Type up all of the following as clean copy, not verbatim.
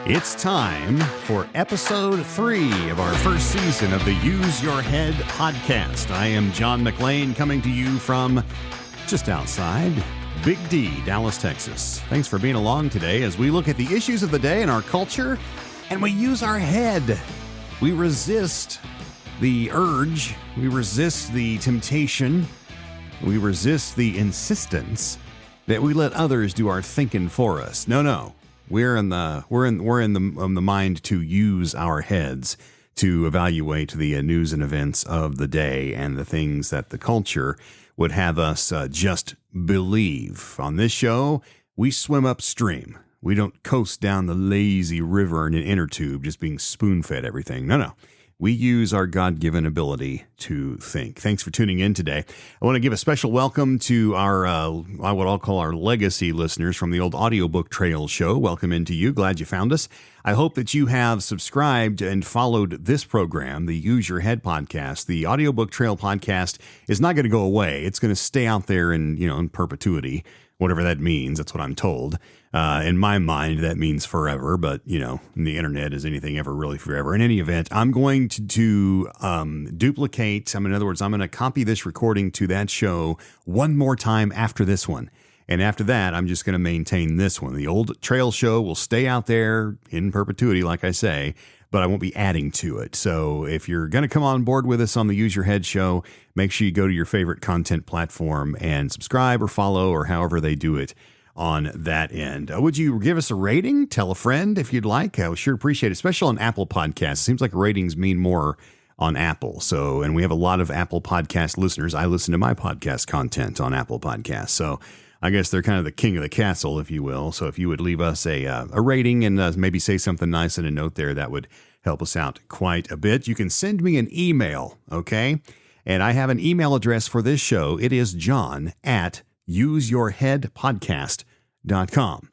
It's time for episode 3 of our first season of the Use Your Head podcast. I am John McLean, coming to you from just outside Big D, Dallas, Texas. Thanks for being along today as we look at the issues of the day in our culture and we use our head. We resist the urge, we resist the temptation, we resist the insistence that we let others do our thinking for us. No. We're in the mind to use our heads to evaluate the news and events of the day and the things that the culture would have us just believe. On this show, we swim upstream. We don't coast down the lazy river in an inner tube, just being spoon-fed everything. No. We use our God-given ability to think. Thanks for tuning in today. I want to give a special welcome to our, what I'll call our legacy listeners from the old Audiobook Trail show. Welcome into you. Glad you found us. I hope that you have subscribed and followed this program, the Use Your Head podcast. The Audiobook Trail podcast is not going to go away. It's going to stay out there in perpetuity, whatever that means. That's what I'm told. In my mind, that means forever, but, in the internet, is anything ever really forever? In any event, I'm going to duplicate. In other words, I'm going to copy this recording to that show one more time after this one. And after that, I'm just going to maintain this one. The old trail show will stay out there in perpetuity, like I say, but I won't be adding to it. So if you're going to come on board with us on the Use Your Head show, make sure you go to your favorite content platform and subscribe or follow or however they do it on that end. Would you give us a rating? Tell a friend if you'd like. I would sure appreciate it, especially on Apple Podcasts. It seems like ratings mean more on Apple. And we have a lot of Apple Podcast listeners. I listen to my podcast content on Apple Podcasts. So I guess they're kind of the king of the castle, if you will. So if you would leave us a rating and maybe say something nice in a note there, that would help us out quite a bit. You can send me an email, okay? And I have an email address for this show. It is john@useyourheadpodcast.com.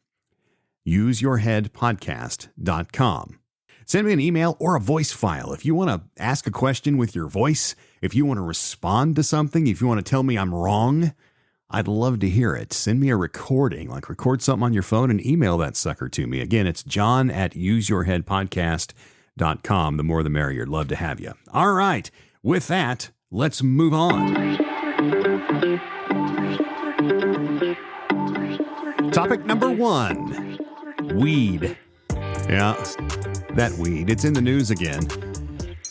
useyourheadpodcast.com. Send me an email or a voice file. If you want to ask a question with your voice, if you want to respond to something, if you want to tell me I'm wrong, I'd love to hear it. Send me a recording, record something on your phone and email that sucker to me. Again, it's john@useyourheadpodcast.com. The more the merrier. Love to have you. All right. With that, let's move on. Topic number 1, weed. Yeah, that weed. It's in the news again.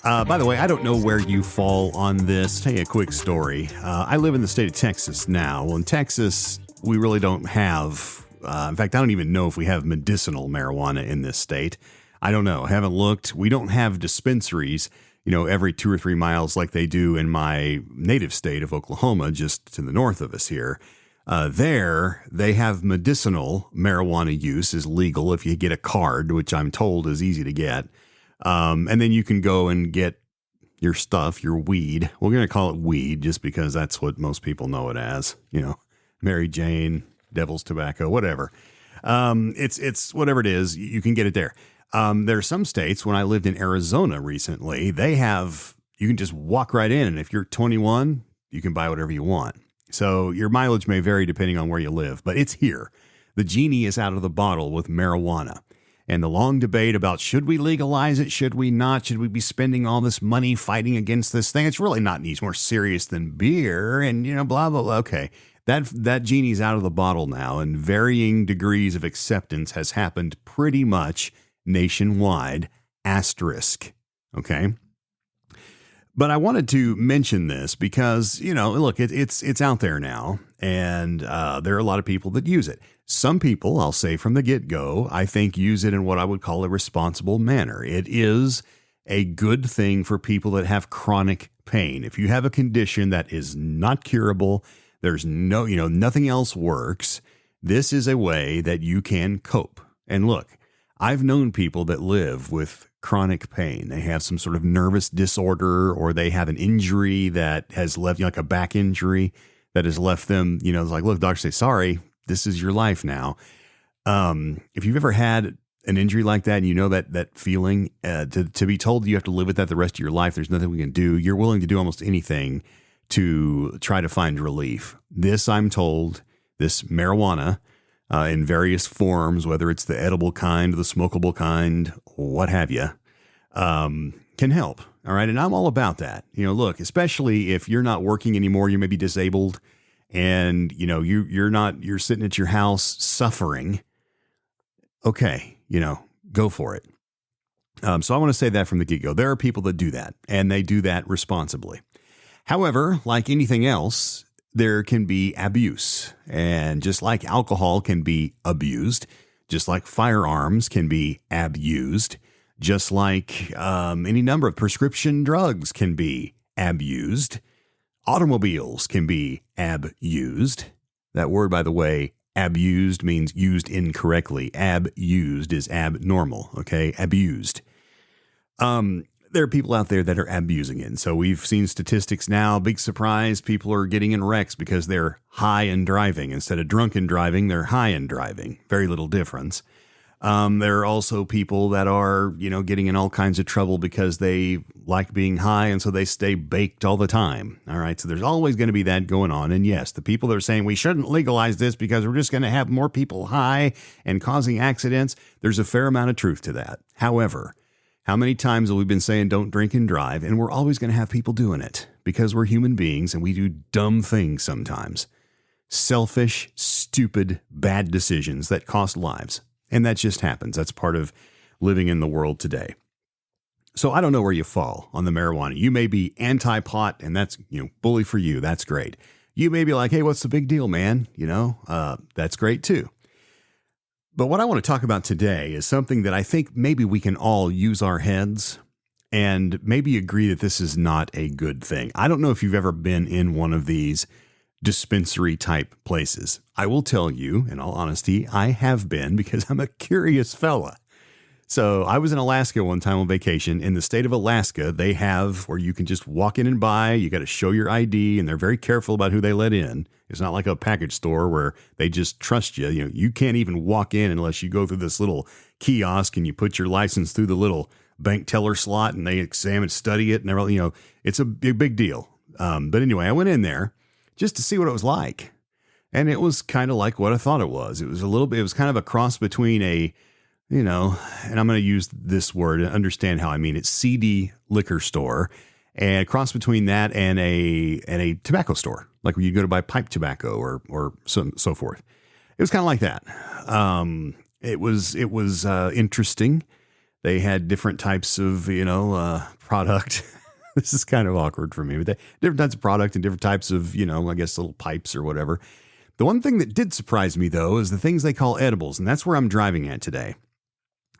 By the way, I don't know where you fall on this. Tell you a quick story. I live in the state of Texas now. Well, in Texas, we really don't have, in fact, I don't even know if we have medicinal marijuana in this state. I don't know. I haven't looked. We don't have dispensaries, every 2 or 3 miles like they do in my native state of Oklahoma, just to the north of us here. There, they have medicinal marijuana use is legal if you get a card, which I'm told is easy to get. And then you can go and get your stuff, your weed. We're going to call it weed just because that's what most people know it as, Mary Jane, Devil's Tobacco, whatever. It's whatever it is, you can get it there. There are some states, when I lived in Arizona recently, you can just walk right in. And if you're 21, you can buy whatever you want. So your mileage may vary depending on where you live, but it's here. The genie is out of the bottle with marijuana. And the long debate about should we legalize it, should we not, should we be spending all this money fighting against this thing? It's really not any more serious than beer and, blah, blah, blah. Okay, that genie's out of the bottle now, and varying degrees of acceptance has happened pretty much nationwide, asterisk, okay? But I wanted to mention this because, look, it's out there now, and there are a lot of people that use it. Some people, I'll say from the get-go, I think use it in what I would call a responsible manner. It is a good thing for people that have chronic pain. If you have a condition that is not curable, there's nothing else works, this is a way that you can cope. And look, I've known people that live with chronic pain. They have some sort of nervous disorder, or they have an injury that has left, like a back injury that has left them, it's like, look, doctor say, sorry, this is your life now. If you've ever had an injury like that, and that feeling, to be told you have to live with that the rest of your life, there's nothing we can do, you're willing to do almost anything to try to find relief. This, I'm told, this marijuana in various forms, whether it's the edible kind, the smokable kind, what have you, can help. All right. And I'm all about that. Look, especially if you're not working anymore, you may be disabled and, you're sitting at your house suffering. Okay. Go for it. So I want to say that from the get-go. There are people that do that, and they do that responsibly. However, like anything else, there can be abuse. And just like alcohol can be abused, just like firearms can be abused, just like any number of prescription drugs can be abused, automobiles can be abused. That word, by the way, abused means used incorrectly. Abused is abnormal, okay? Abused. There are people out there that are abusing it. And so we've seen statistics now, big surprise, people are getting in wrecks because they're high and driving. Instead of drunken driving, they're high and driving. Very little difference. There are also people that are, getting in all kinds of trouble because they like being high and so they stay baked all the time. All right. So there's always going to be that going on. And yes, the people that are saying we shouldn't legalize this because we're just going to have more people high and causing accidents. There's a fair amount of truth to that. However, how many times have we been saying don't drink and drive? And we're always going to have people doing it because we're human beings and we do dumb things sometimes. Selfish, stupid, bad decisions that cost lives. And that just happens. That's part of living in the world today. So I don't know where you fall on the marijuana. You may be anti-pot and that's, bully for you. That's great. You may be like, hey, what's the big deal, man? That's great too. But what I want to talk about today is something that I think maybe we can all use our heads and maybe agree that this is not a good thing. I don't know if you've ever been in one of these dispensary type places. I will tell you, in all honesty, I have been because I'm a curious fella. So I was in Alaska one time on vacation. In the state of Alaska, they have where you can just walk in and buy. You got to show your ID, and they're very careful about who they let in. It's not like a package store where they just trust you. You can't even walk in unless you go through this little kiosk and you put your license through the little bank teller slot and they examine, study it, and everything. It's a big deal. But anyway, I went in there just to see what it was like, and it was kind of like what I thought it was. It was kind of a cross between and I'm going to use this word and understand how I mean it, seedy liquor store, and a cross between that and a tobacco store, like where you go to buy pipe tobacco or so forth. It was kind of like that. It was interesting. They had different types of, product. This is kind of awkward for me, but different types of product and different types of, I guess little pipes or whatever. The one thing that did surprise me, though, is the things they call edibles, and that's where I'm driving at today.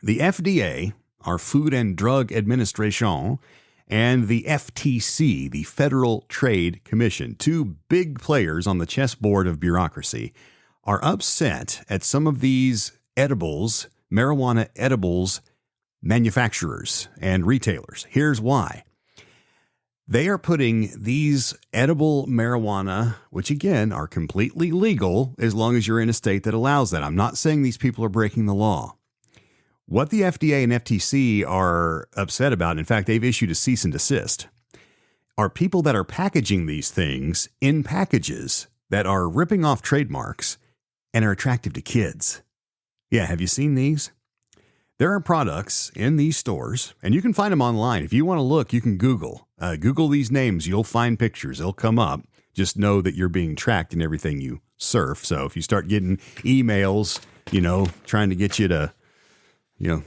The FDA, our Food and Drug Administration, and the FTC, the Federal Trade Commission, two big players on the chessboard of bureaucracy, are upset at some of these edibles, marijuana edibles manufacturers and retailers. Here's why. They are putting these edible marijuana, which again are completely legal as long as you're in a state that allows that. I'm not saying these people are breaking the law. What the FDA and FTC are upset about, in fact, they've issued a cease and desist, are people that are packaging these things in packages that are ripping off trademarks and are attractive to kids. Yeah, have you seen these? There are products in these stores, and you can find them online. If you want to look, you can Google these names. You'll find pictures. They'll come up. Just know that you're being tracked in everything you surf. So if you start getting emails, trying to get you to,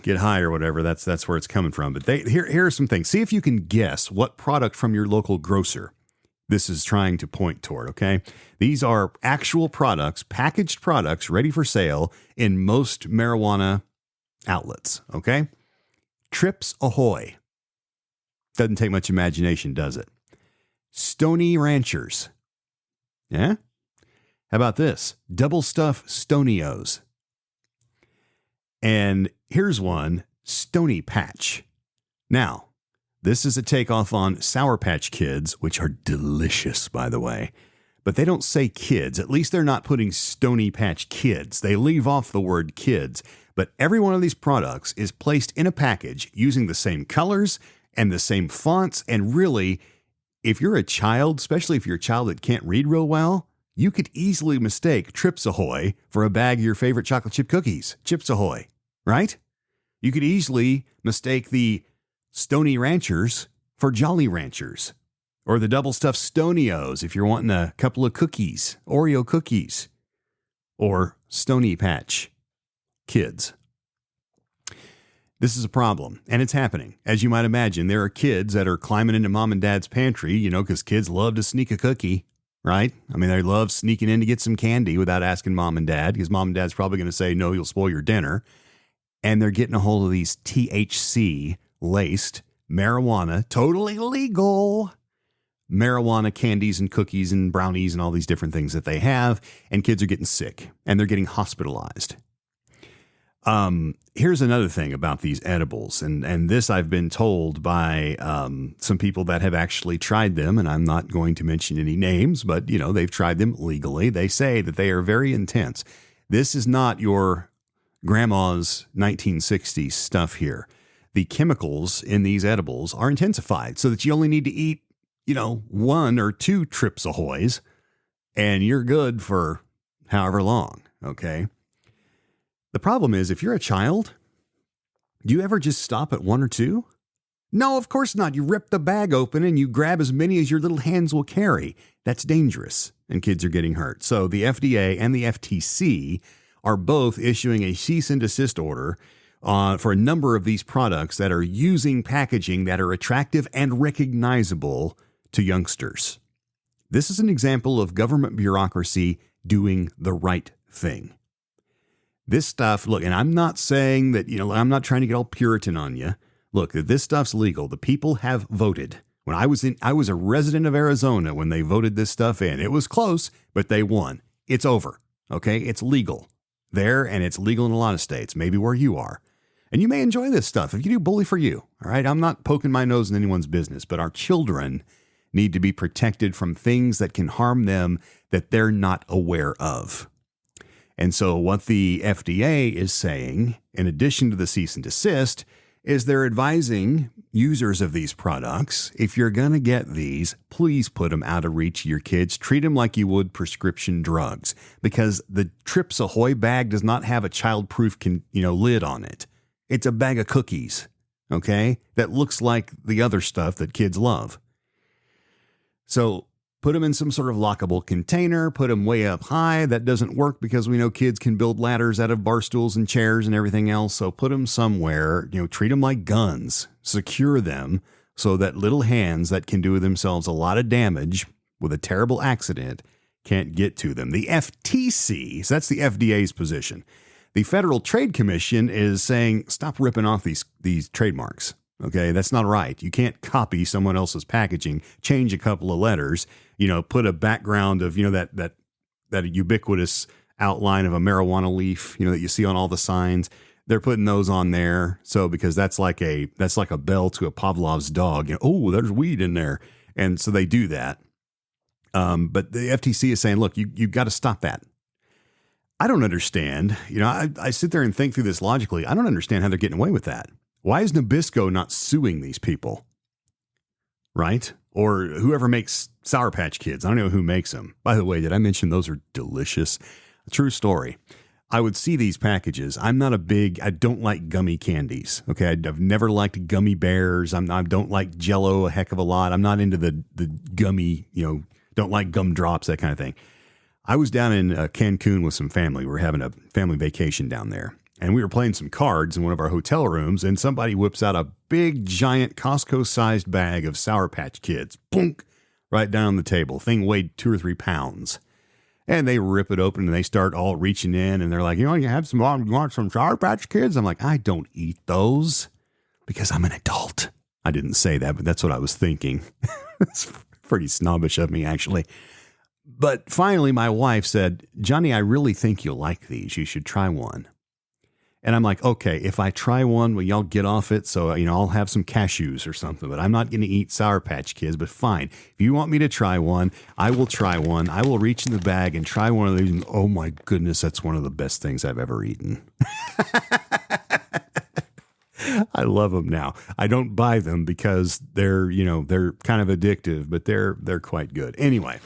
get high or whatever, that's where it's coming from. But here are some things. See if you can guess what product from your local grocer this is trying to point toward, okay? These are actual products, packaged products, ready for sale in most marijuana outlets, okay? Trips Ahoy. Doesn't take much imagination, does it? Stony Ranchers. Yeah? How about this? Double Stuff Stonios. And here's one, Stony Patch. Now, this is a takeoff on Sour Patch Kids, which are delicious, by the way. But they don't say kids. At least they're not putting Stony Patch Kids. They leave off the word kids. But every one of these products is placed in a package using the same colors and the same fonts. And really, if you're a child, especially if you're a child that can't read real well, You could easily mistake Chips Ahoy for a bag of your favorite chocolate chip cookies. Chips Ahoy, right? You could easily mistake the Stony Ranchers for Jolly Ranchers, or the double stuffed Stonios if you're wanting a couple of cookies, Oreo cookies, or Stony Patch Kids. This is a problem, and it's happening. As you might imagine, there are kids that are climbing into mom and dad's pantry, because kids love to sneak a cookie, right? I mean, they love sneaking in to get some candy without asking mom and dad, because mom and dad's probably going to say, no, you'll spoil your dinner. And they're getting a hold of these THC-laced marijuana, totally legal marijuana candies and cookies and brownies and all these different things that they have, and kids are getting sick, and they're getting hospitalized. Here's another thing about these edibles, and this I've been told by some people that have actually tried them, and I'm not going to mention any names, but, they've tried them legally. They say that they are very intense. This is not your grandma's 1960s stuff here. The chemicals in these edibles are intensified so that you only need to eat, 1 or 2 Chips Ahoys, and you're good for however long, okay? The problem is, if you're a child, do you ever just stop at 1 or 2? No, of course not. You rip the bag open and you grab as many as your little hands will carry. That's dangerous, and kids are getting hurt. So the FDA and the FTC are both issuing a cease and desist order for a number of these products that are using packaging that are attractive and recognizable to youngsters. This is an example of government bureaucracy doing the right thing. This stuff, look, and I'm not saying that, I'm not trying to get all Puritan on you. Look, this stuff's legal. The people have voted. When I was a resident of Arizona when they voted this stuff in. It was close, but they won. It's over. Okay? It's legal there, and it's legal in a lot of states, maybe where you are. And you may enjoy this stuff. If you do, bully for you. All right? I'm not poking my nose in anyone's business, but our children need to be protected from things that can harm them that they're not aware of. And so what the FDA is saying, in addition to the cease and desist, is they're advising users of these products, if you're going to get these, please put them out of reach of your kids. Treat them like you would prescription drugs, because the Chips Ahoy bag does not have a child-proof lid on it. It's a bag of cookies, okay, that looks like the other stuff that kids love. So put them in some sort of lockable container, put them way up high. That doesn't work because we know kids can build ladders out of bar stools and chairs and everything else. So put them somewhere, treat them like guns, secure them so that little hands that can do themselves a lot of damage with a terrible accident can't get to them. The FTC, so that's the FDA's position. The Federal Trade Commission is saying, stop ripping off these trademarks. Okay, that's not right. You can't copy someone else's packaging, change a couple of letters, put a background of, that ubiquitous outline of a marijuana leaf, that you see on all the signs. They're putting those on there. So because that's like a bell to a Pavlov's dog. Oh, there's weed in there. And so they do that. But the FTC is saying, look, you've got to stop that. I don't understand. I sit there and think through this logically. I don't understand how they're getting away with that. Why is Nabisco not suing these people? Right? Or whoever makes Sour Patch Kids. I don't know who makes them. By the way, did I mention those are delicious? A true story. I would see these packages. I don't like gummy candies. Okay. I've never liked gummy bears. I don't like Jell-O a heck of a lot. I'm not into the gummy, don't like gum drops, that kind of thing. I was down in Cancun with some family. We were having a family vacation down there. And we were playing some cards in one of our hotel rooms, and somebody whips out a big, giant Costco-sized bag of Sour Patch Kids. Boonk! Right down on the table. Thing weighed 2 or 3 pounds. And they rip it open, and they start all reaching in, and they're like, you want some Sour Patch Kids? I'm like, I don't eat those because I'm an adult. I didn't say that, but that's what I was thinking. It's pretty snobbish of me, actually. But finally, my wife said, Johnny, I really think you'll like these. You should try one. And I'm like, okay, if I try one, will y'all get off it? So, I'll have some cashews or something, but I'm not going to eat Sour Patch Kids, but fine. If you want me to try one, I will try one. I will reach in the bag and try one of these. And oh my goodness, that's one of the best things I've ever eaten. I love them now. I don't buy them because they're kind of addictive, but they're quite good. Anyway,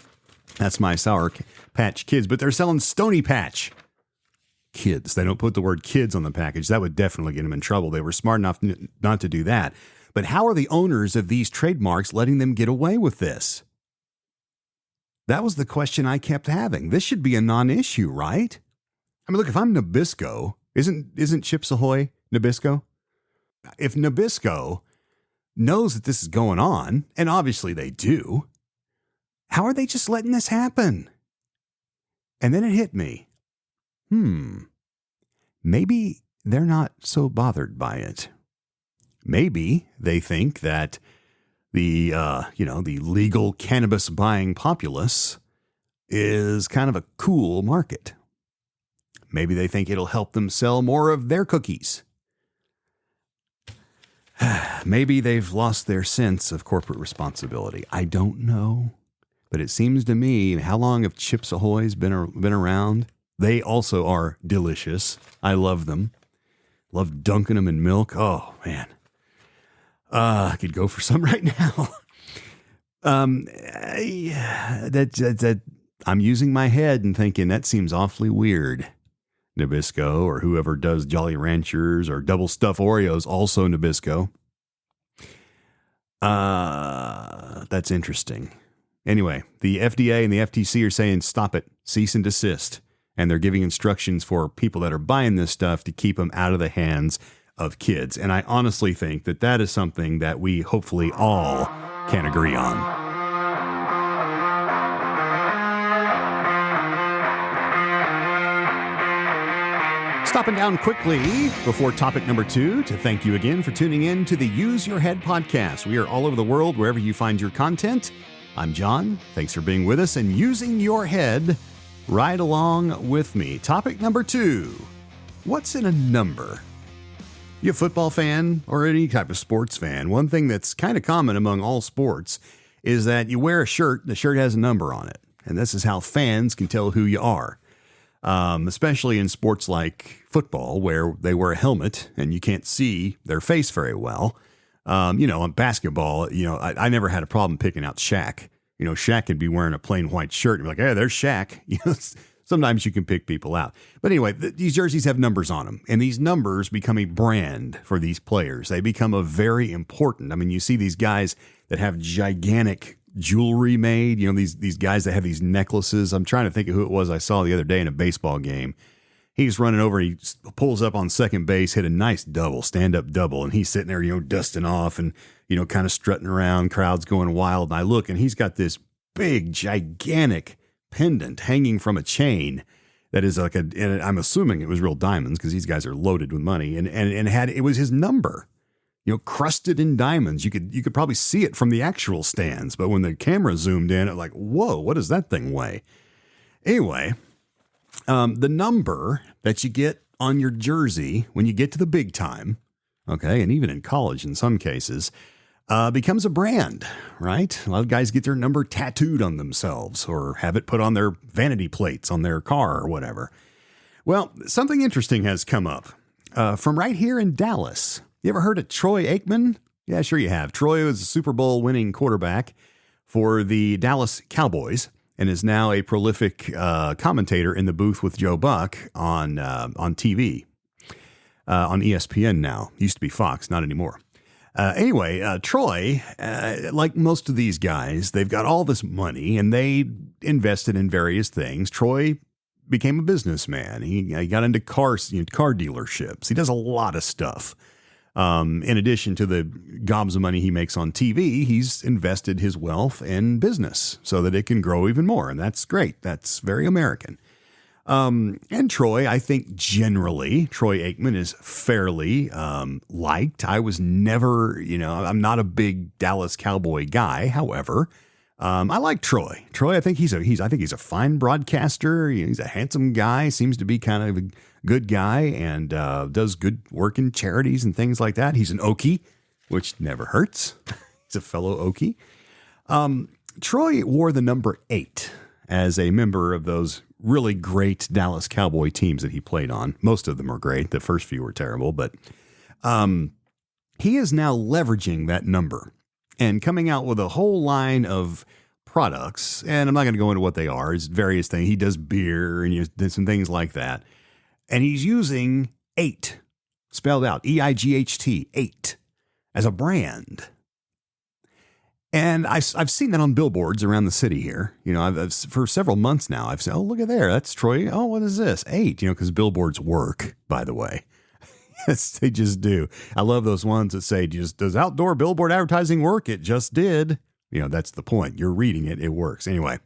That's my Sour Patch Kids, but they're selling Stony Patch Kids. They don't put the word kids on the package. That would definitely get them in trouble. They were smart enough not to do that. But how are the owners of these trademarks letting them get away with this? That was the question I kept having. This should be a non-issue, right? I mean, look, if I'm Nabisco, isn't Chips Ahoy Nabisco? If Nabisco knows that this is going on, and obviously they do, how are they just letting this happen? And then it hit me. Maybe they're not so bothered by it. Maybe they think that the legal cannabis buying populace is kind of a cool market. Maybe they think it'll help them sell more of their cookies. Maybe they've lost their sense of corporate responsibility. I don't know. But it seems to me, how long have Chips Ahoy's been around? They also are delicious. I love them. Love dunking them in milk. Oh, man. I could go for some right now. I'm using my head and thinking that seems awfully weird. Nabisco or whoever does Jolly Ranchers or double stuffed Oreos, also Nabisco. That's interesting. Anyway, the FDA and the FTC are saying stop it, cease and desist. And they're giving instructions for people that are buying this stuff to keep them out of the hands of kids. And I honestly think that that is something that we hopefully all can agree on. Stopping down quickly before topic number 2 to thank you again for tuning in to the Use Your Head podcast. We are all over the world, wherever you find your content. I'm John. Thanks for being with us and using your head right along with me. Topic number 2. What's in a number? You a football fan or any type of sports fan? One thing that's kind of common among all sports is that you wear a shirt, the shirt has a number on it. And this is how fans can tell who you are. Especially in sports like football, where they wear a helmet and you can't see their face very well. On basketball, I never had a problem picking out Shaq. Shaq could be wearing a plain white shirt and be like, hey, there's Shaq. Sometimes you can pick people out. But anyway, these jerseys have numbers on them, and these numbers become a brand for these players. They become a very important. I mean, you see these guys that have gigantic jewelry made, these guys that have these necklaces. I'm trying to think of who it was I saw the other day in a baseball game. He's running over, he pulls up on second base, hit a nice double, stand-up double, and he's sitting there, dusting off and, kind of strutting around, crowd's going wild. And I look, and he's got this big, gigantic pendant hanging from a chain that is like and I'm assuming it was real diamonds because these guys are loaded with money, and it was his number. Crusted in diamonds. You could probably see it from the actual stands, but when the camera zoomed in, it like, whoa, what does that thing weigh? Anyway, the number that you get on your jersey when you get to the big time, okay, and even in college in some cases, becomes a brand, right? A lot of guys get their number tattooed on themselves or have it put on their vanity plates on their car or whatever. Well, something interesting has come up from right here in Dallas. You ever heard of Troy Aikman? Yeah, sure you have. Troy was a Super Bowl winning quarterback for the Dallas Cowboys and is now a prolific commentator in the booth with Joe Buck on TV, on ESPN now. Used to be Fox, not anymore. Anyway, Troy, like most of these guys, they've got all this money and they invested in various things. Troy became a businessman. He got into car dealerships. He does a lot of stuff. In addition to the gobs of money he makes on TV, he's invested his wealth in business so that it can grow even more. And that's great. That's very American. And Troy, I think generally, Troy Aikman is fairly liked. I was never, I'm not a big Dallas Cowboy guy. However, I like Troy. Troy, I think he's a fine broadcaster. He's a handsome guy. Seems to be kind of a good guy and does good work in charities and things like that. He's an Okie, which never hurts. He's a fellow Okie. Troy wore the number 8 as a member of those really great Dallas Cowboy teams that he played on. Most of them are great. The first few were terrible, but he is now leveraging that number and coming out with a whole line of products, and I'm not going to go into what they are. It's various things. He does beer and he does some things like that. And he's using 8, spelled out, EIGHT, 8, as a brand. And I've seen that on billboards around the city here. You know, I've for several months now, I've said, oh, look at there. That's Troy. Oh, what is this? 8, you know, because billboards work, by the way. Yes, they just do. I love those ones that say, does outdoor billboard advertising work? It just did. You know, that's the point. You're reading it. It works. Anyway,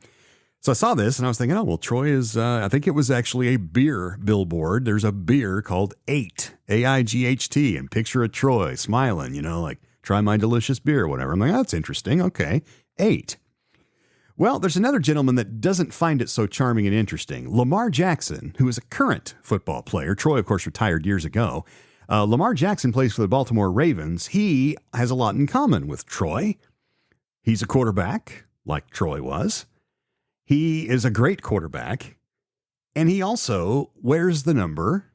so I saw this and I was thinking, oh, well, Troy is, I think it was actually a beer billboard. There's a beer called 8, AIGHT, and picture of Troy smiling, you know, like, try my delicious beer or whatever. I'm like, oh, that's interesting. Okay, 8. Well, there's another gentleman that doesn't find it so charming and interesting. Lamar Jackson, who is a current football player. Troy, of course, retired years ago. Lamar Jackson plays for the Baltimore Ravens. He has a lot in common with Troy. He's a quarterback, like Troy was. He is a great quarterback. And he also wears the number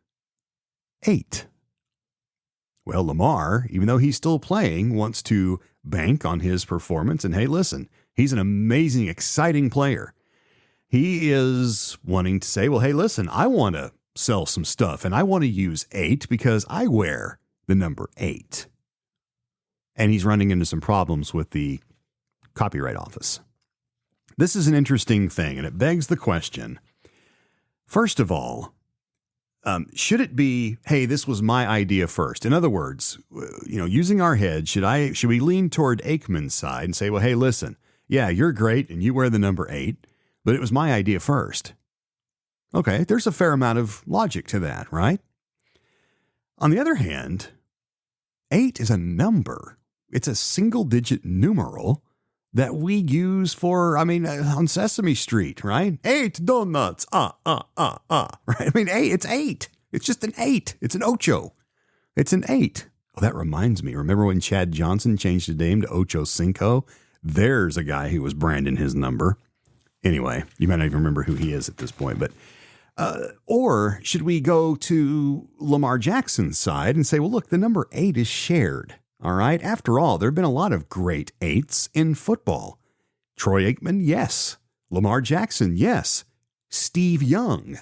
8. Well, Lamar, even though he's still playing, wants to bank on his performance. And hey, listen, he's an amazing, exciting player. He is wanting to say, well, hey, listen, I want to sell some stuff and I want to use 8 because I wear the number 8. And he's running into some problems with the Copyright Office. This is an interesting thing, and it begs the question. First of all, should it be, hey, this was my idea first? In other words, you know, using our head, should we lean toward Aikman's side and say, well, hey, listen, yeah, you're great and you wear the number 8, but it was my idea first. Okay, there's a fair amount of logic to that, right? On the other hand, 8 is a number. It's a single-digit numeral that we use for, on Sesame Street, right? 8 donuts, right? I mean, 8, it's 8. It's just an 8. It's an ocho. It's an 8. Oh, that reminds me. Remember when Chad Johnson changed his name to Ocho Cinco? There's a guy who was branding his number. Anyway, you might not even remember who he is at this point, but, or should we go to Lamar Jackson's side and say, well, look, the number 8 is shared. All right. After all, there have been a lot of great 8s in football. Troy Aikman, yes. Lamar Jackson, yes. Steve Young.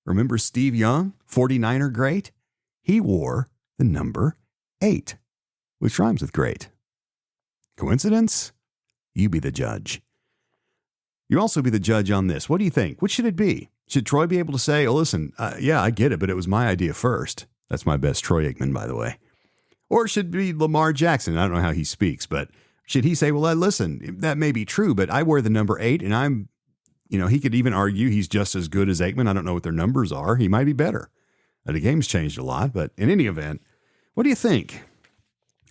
Remember Steve Young, 49er great? He wore the number 8, which rhymes with great. Coincidence? You be the judge. You also be the judge on this. What do you think? What should it be? Should Troy be able to say, oh, listen, yeah, I get it, but it was my idea first. That's my best Troy Aikman, by the way. Or should it be Lamar Jackson? I don't know how he speaks, but should he say, well, listen, that may be true, but I wear the number 8 and I'm, you know, he could even argue he's just as good as Aikman. I don't know what their numbers are. He might be better. The game's changed a lot, but in any event, what do you think?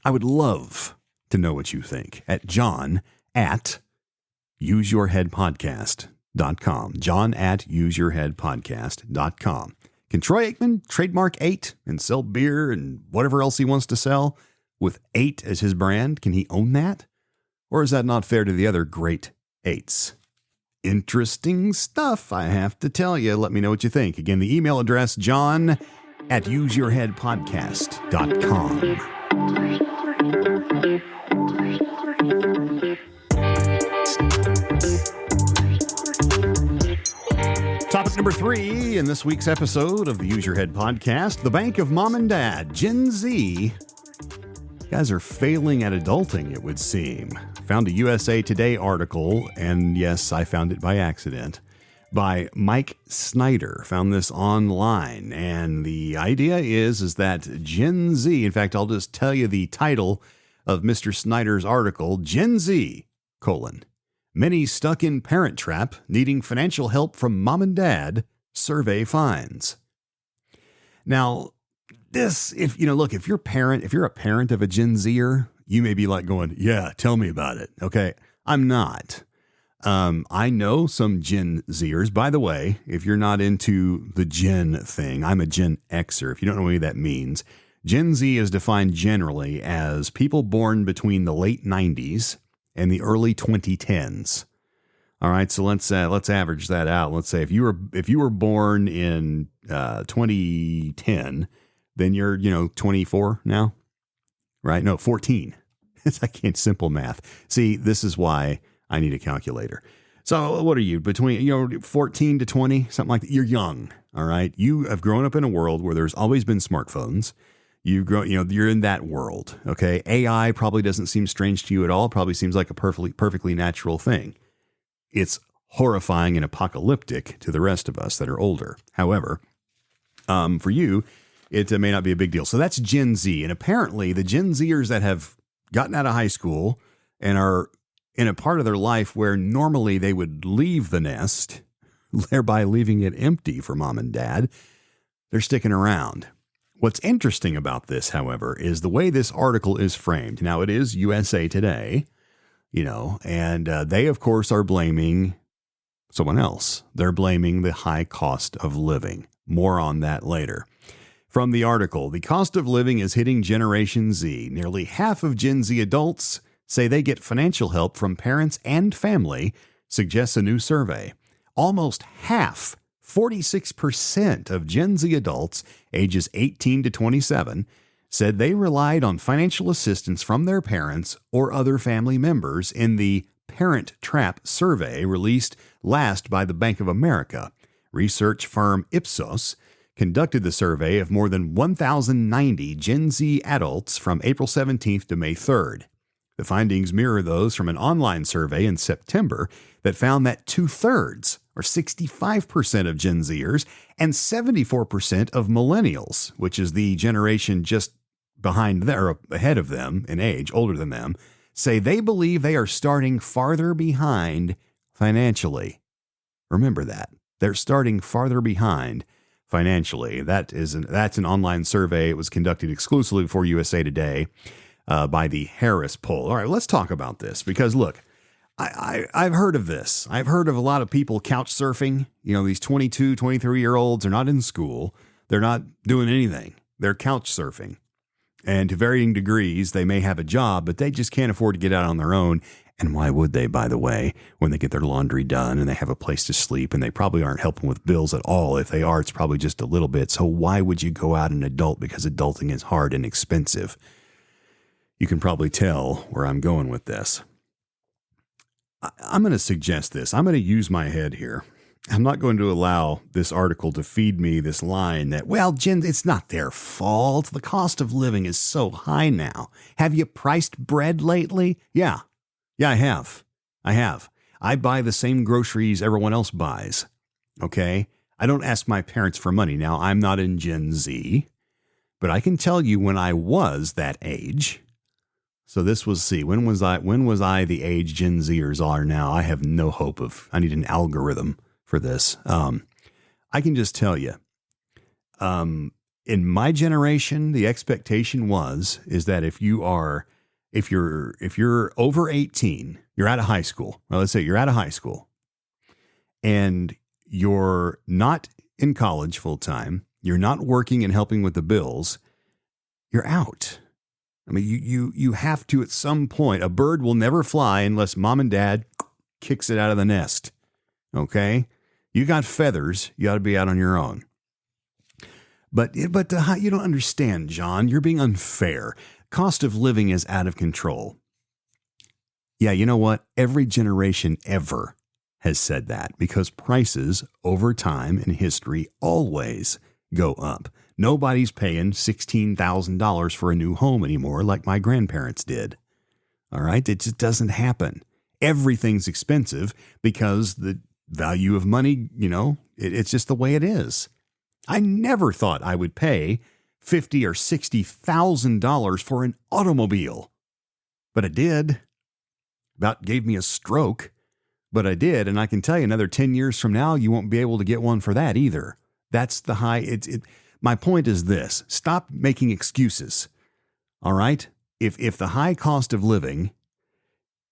I would love to know what you think at john@useyourheadpodcast.com. john@useyourheadpodcast.com. Can Troy Aikman trademark 8 and sell beer and whatever else he wants to sell with 8 as his brand? Can he own that? Or is that not fair to the other great 8s? Interesting stuff, I have to tell you. Let me know what you think. Again, the email address, john@useyourheadpodcast.com. Topic number 3 in this week's episode of the Use Your Head podcast, the bank of mom and dad, Gen Z. You guys are failing at adulting, it would seem. Found a USA Today article, and yes, I found it by accident, by Mike Snyder. Found this online, and the idea is that Gen Z, in fact, I'll just tell you the title of Mr. Snyder's article, Gen Z, many stuck in parent trap, needing financial help from mom and dad, survey finds. Now, this, if you're a parent of a Gen Zer, you may be like going, yeah, tell me about it. Okay. I'm not. I know some Gen Zers. By the way, if you're not into the Gen thing, I'm a Gen Xer. If you don't know what that means, Gen Z is defined generally as people born between the late 90s and the early 2010s. All right, so let's average that out. Let's say if you were born in 2010, then you're 24 now, right? No, 14. I can't simple math. See, this is why I need a calculator. So what are you, between 14 to 20, something like that? You're young, all right? You have grown up in a world where there's always been smartphones. You're in that world, okay? AI probably doesn't seem strange to you at all. Probably seems like a perfectly natural thing. It's horrifying and apocalyptic to the rest of us that are older. However, for you, it may not be a big deal. So that's Gen Z. And apparently the Gen Zers that have gotten out of high school and are in a part of their life where normally they would leave the nest, thereby leaving it empty for mom and dad, they're sticking around. What's interesting about this, however, is the way this article is framed. Now, it is USA Today, and they, of course, are blaming someone else. They're blaming the high cost of living. More on that later. From the article, the cost of living is hitting Generation Z. Nearly half of Gen Z adults say they get financial help from parents and family, suggests a new survey. Almost half, 46% of Gen Z adults ages 18 to 27 said they relied on financial assistance from their parents or other family members in the Parent Trap survey released last by the Bank of America. Research firm Ipsos conducted the survey of more than 1,090 Gen Z adults from April 17th to May 3rd. The findings mirror those from an online survey in September that found that 2/3, or 65% of Gen Zers, and 74% of millennials, which is the generation just ahead of them in age, older than them, say they believe they are starting farther behind financially. Remember that. They're starting farther behind financially. That's an online survey. It was conducted exclusively for USA Today by the Harris poll. All right, let's talk about this because, look, I've heard of this. I've heard of a lot of people couch surfing. These 22, 23-year-olds are not in school. They're not doing anything. They're couch surfing. And to varying degrees, they may have a job, but they just can't afford to get out on their own. And why would they, by the way, when they get their laundry done and they have a place to sleep and they probably aren't helping with bills at all? If they are, it's probably just a little bit. So why would you go out and adult? Because adulting is hard and expensive. You can probably tell where I'm going with this. I'm going to suggest this. I'm going to use my head here. I'm not going to allow this article to feed me this line that, well, Jen, it's not their fault. The cost of living is so high now. Have you priced bread lately? Yeah, I have. I buy the same groceries everyone else buys. Okay. I don't ask my parents for money. Now, I'm not in Gen Z, but I can tell you when I was that age. So this was, when was I the age Gen Zers are now? I have no hope I need an algorithm for this. I can just tell you, in my generation, the expectation is that if you're over 18, you're out of high school. Well, let's say you're out of high school and you're not in college full time. You're not working and helping with the bills. You're out. I mean, you have to at some point. A bird will never fly unless mom and dad kicks it out of the nest. Okay? You got feathers. You ought to be out on your own. But you don't understand, John. You're being unfair. Cost of living is out of control. Yeah, you know what? Every generation ever has said that because prices over time in history always go up. Nobody's paying $16,000 for a new home anymore like my grandparents did. All right? It just doesn't happen. Everything's expensive because the value of money, it's just the way it is. I never thought I would pay $50,000 or $60,000 for an automobile, but I did. About gave me a stroke, but I did. And I can tell you another 10 years from now, you won't be able to get one for that either. That's the high. My point is this. Stop making excuses. All right. If the high cost of living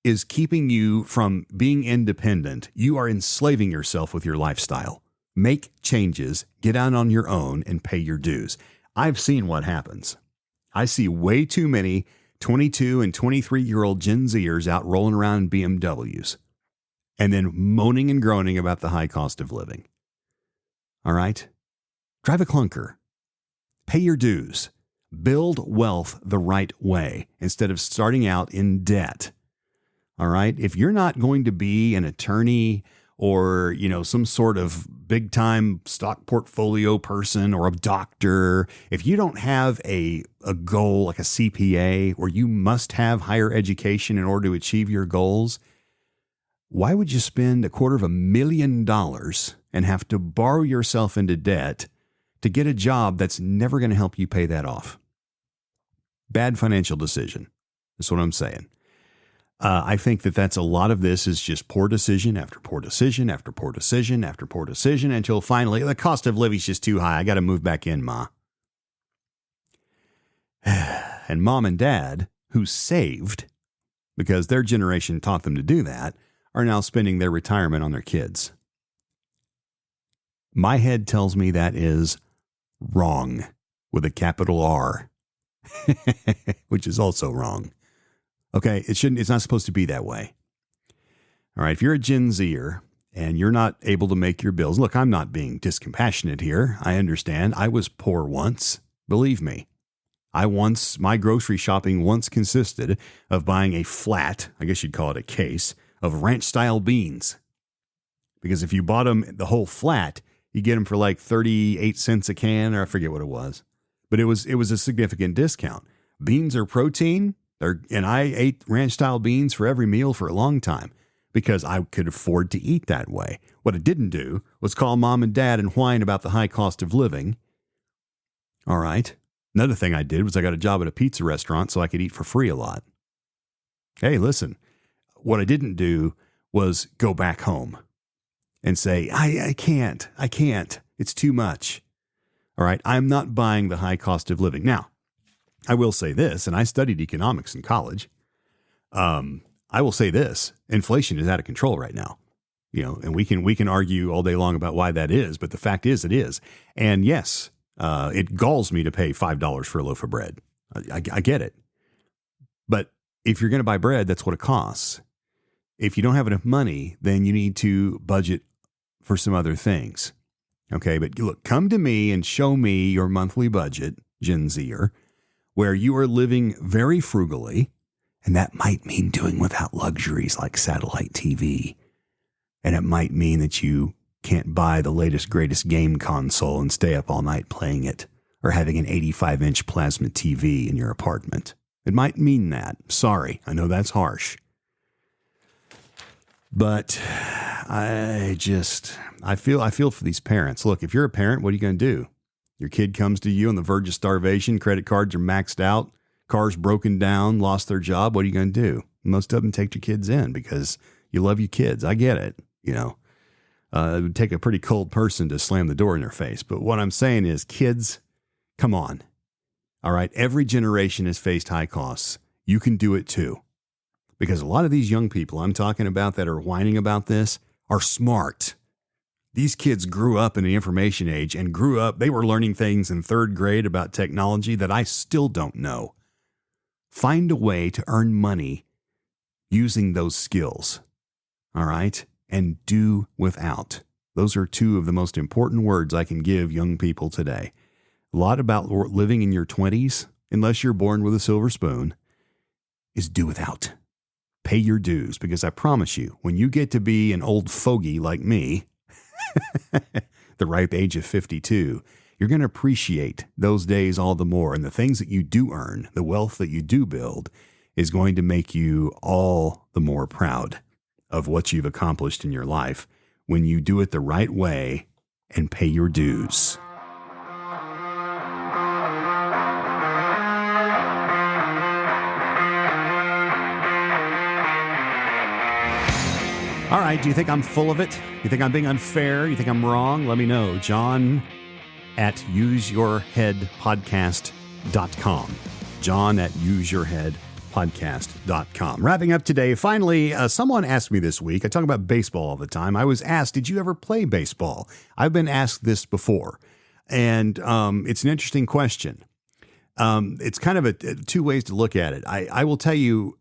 is keeping you from being independent, you are enslaving yourself with your lifestyle. Make changes, get out on your own, and pay your dues. I've seen what happens. I see way too many 22 and 23-year-old Gen Zers out rolling around in BMWs and then moaning and groaning about the high cost of living. All right? Drive a clunker. Pay your dues. Build wealth the right way instead of starting out in debt. All right. If you're not going to be an attorney or, some sort of big time stock portfolio person or a doctor, if you don't have a goal like a CPA where you must have higher education in order to achieve your goals, why would you spend $250,000 and have to borrow yourself into debt to get a job that's never going to help you pay that off? Bad financial decision. That's what I'm saying. I think that's a lot of this is just poor decision after poor decision after poor decision after poor decision until finally the cost of living is just too high. I got to move back in, Ma. And mom and dad, who saved because their generation taught them to do that, are now spending their retirement on their kids. My head tells me that is wrong with a capital R, which is also wrong. Okay, it's not supposed to be that way. All right, if you're a Gen Zer and you're not able to make your bills, look, I'm not being discompassionate here. I understand. I was poor once. Believe me. My grocery shopping once consisted of buying a flat, I guess you'd call it a case, of ranch-style beans. Because if you bought them the whole flat, you get them for like 38 cents a can, or I forget what it was. But it was a significant discount. Beans are protein. And I ate ranch-style beans for every meal for a long time because I could afford to eat that way. What I didn't do was call mom and dad and whine about the high cost of living. All right. Another thing I did was I got a job at a pizza restaurant so I could eat for free a lot. Hey, listen, what I didn't do was go back home and say, I can't. It's too much. All right. I'm not buying the high cost of living. Now, I will say this, and I studied economics in college. I will say this: inflation is out of control right now. And we can argue all day long about why that is, but the fact is, it is. And yes, it galls me to pay $5 for a loaf of bread. I get it, but if you're going to buy bread, that's what it costs. If you don't have enough money, then you need to budget for some other things. Okay, but look, come to me and show me your monthly budget, Gen Zer, where you are living very frugally, and that might mean doing without luxuries like satellite TV. And it might mean that you can't buy the latest, greatest game console and stay up all night playing it, or having an 85-inch plasma TV in your apartment. It might mean that. Sorry, I know that's harsh. But I feel for these parents. Look, if you're a parent, what are you going to do? Your kid comes to you on the verge of starvation, credit cards are maxed out, cars broken down, lost their job. What are you going to do? Most of them take your kids in because you love your kids. I get it. It would take a pretty cold person to slam the door in their face. But what I'm saying is, kids, come on. All right. Every generation has faced high costs. You can do it too. Because a lot of these young people I'm talking about that are whining about this are smart. These kids grew up in the information age and they were learning things in third grade about technology that I still don't know. Find a way to earn money using those skills. All right. And do without. Those are two of the most important words I can give young people today. A lot about living in your 20s, unless you're born with a silver spoon, is do without. Pay your dues, because I promise you, when you get to be an old fogey like me, the ripe age of 52, you're going to appreciate those days all the more. And the things that you do earn, the wealth that you do build, is going to make you all the more proud of what you've accomplished in your life when you do it the right way and pay your dues. All right, do you think I'm full of it? You think I'm being unfair? You think I'm wrong? Let me know. John at useyourheadpodcast.com. John at useyourheadpodcast.com. Wrapping up today, finally, someone asked me this week, I talk about baseball all the time. I was asked, did you ever play baseball? I've been asked this before, and it's an interesting question. It's kind of two ways to look at it. I will tell you,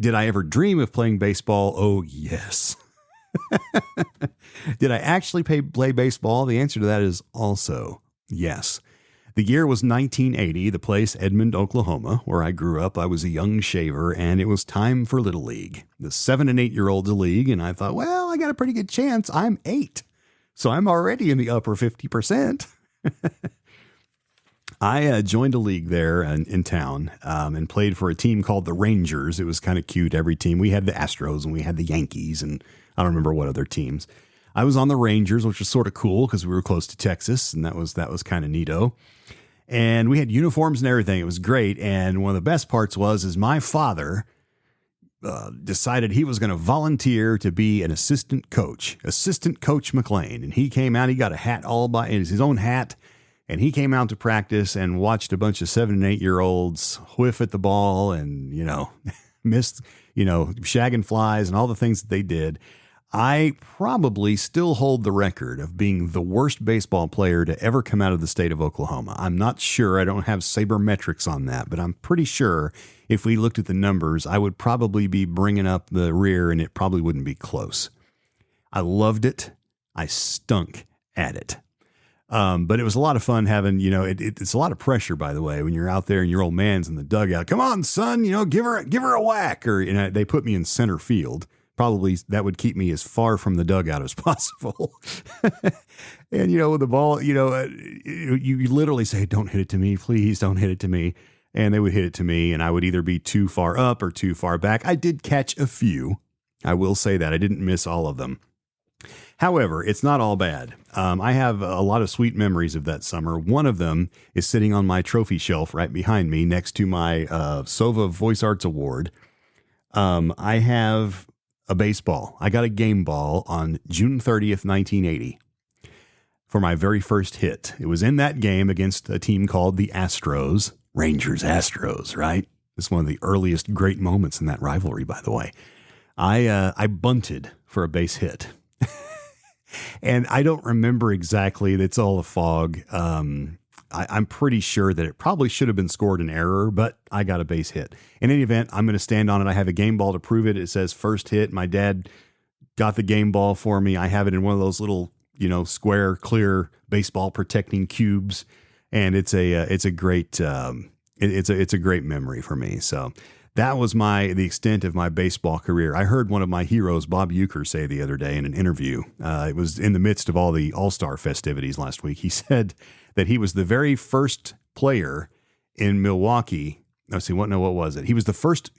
did I ever dream of playing baseball? Oh, yes. Did I actually play baseball? The answer to that is also yes. The year was 1980, the place Edmond, Oklahoma, where I grew up. I was a young shaver, and it was time for Little League. The 7 and 8-year-olds league, and I thought, well, I got a pretty good chance. I'm 8, so I'm already in the upper 50%. I joined a league there in town and played for a team called the Rangers. It was kind of cute, every team. We had the Astros, and we had the Yankees, and I don't remember what other teams. I was on the Rangers, which was sort of cool because we were close to Texas, and that was kind of neato. And we had uniforms and everything. It was great. And one of the best parts was my father decided he was going to volunteer to be an assistant coach McLean. And he came out, he got a hat all by his own hat. And he came out to practice and watched a bunch of 7 and 8-year-olds whiff at the ball and, missed, shagging flies and all the things that they did. I probably still hold the record of being the worst baseball player to ever come out of the state of Oklahoma. I'm not sure. I don't have sabermetrics on that, but I'm pretty sure if we looked at the numbers, I would probably be bringing up the rear and it probably wouldn't be close. I loved it. I stunk at it. But it was a lot of fun having, it's a lot of pressure, by the way, when you're out there and your old man's in the dugout. Come on, son, give her a whack. Or, they put me in center field. Probably that would keep me as far from the dugout as possible. And, with the ball, you literally say, don't hit it to me, please don't hit it to me. And they would hit it to me and I would either be too far up or too far back. I did catch a few. I will say that I didn't miss all of them. However, it's not all bad. I have a lot of sweet memories of that summer. One of them is sitting on my trophy shelf right behind me next to my SOVA Voice Arts Award. I have a baseball. I got a game ball on June 30th, 1980 for my very first hit. It was in that game against a team called the Astros. Rangers Astros, right? It's one of the earliest great moments in that rivalry, by the way. I bunted for a base hit. And I don't remember exactly. It's all a fog. I'm pretty sure that it probably should have been scored an error, but I got a base hit. In any event, I'm going to stand on it. I have a game ball to prove it. It says first hit. My dad got the game ball for me. I have it in one of those little, square, clear baseball protecting cubes. And it's a great memory for me. So that was the extent of my baseball career. I heard one of my heroes, Bob Uecker, say the other day in an interview. It was in the midst of all the All-Star festivities last week. He said that he was the very first player in Milwaukee. What was it? He was the first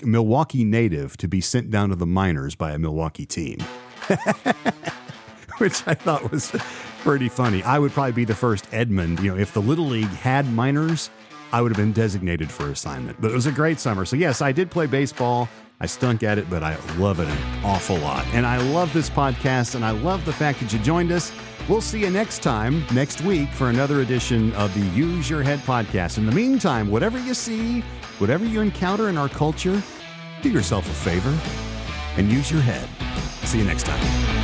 Milwaukee native to be sent down to the minors by a Milwaukee team, which I thought was pretty funny. I would probably be the first Edmond. If the Little League had minors, I would have been designated for assignment. But it was a great summer. So yes, I did play baseball. I stunk at it, but I love it an awful lot. And I love this podcast, and I love the fact that you joined us. We'll see you next week, for another edition of the Use Your Head podcast. In the meantime, whatever you see, whatever you encounter in our culture, do yourself a favor and use your head. See you next time.